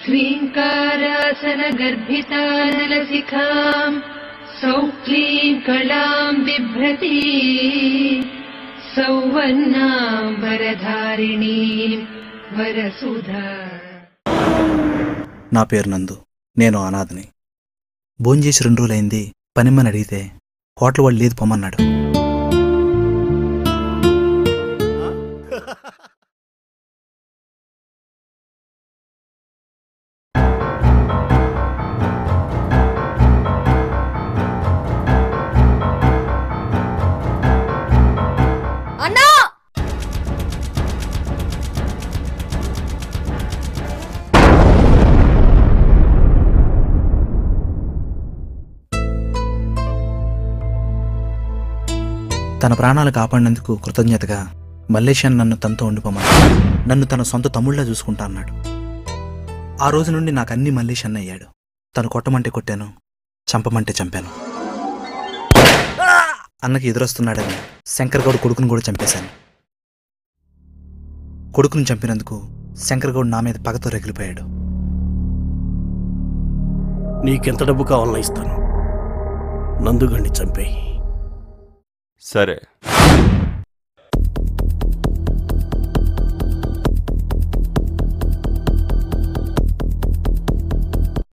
ह्रीङ्कारासनगर्भितानलशिखाम् सौक्लीं कलां बिभ्रती सौवर्णां वरधारिणीं वरसुधा. నా పేరు నందు. నేను అనాథని. భోంచేసి 2 రోజులైంది. పనిమ్మని అడిగితే హోటల్ వాళ్ళు లేదు పొమ్మన్నాడు. తన ప్రాణాలు కాపాడినందుకు కృతజ్ఞతగా మల్లేశన్ నన్ను తనతో ఉండిపోమన్నాడు. నన్ను తన సొంత తమ్ముళ్ళ చూసుకుంటా అన్నాడు. ఆ రోజు నుండి నాకు అన్ని మల్లేశన్ అయ్యాడు. తను కొట్టమంటే కొట్టాను, చంపమంటే చంపాను. అన్నకి ఎదురొస్తున్నాడని శంకర్ గౌడ్ కొడుకును కూడా చంపేశాను. కొడుకును చంపినందుకు శంకర్ గౌడ్ నా మీద పగతో రగిలిపోయాడు. నీకెంత డబ్బు కావాలన్నా ఇస్తాను, నందుగండి చంపేయి. సరే.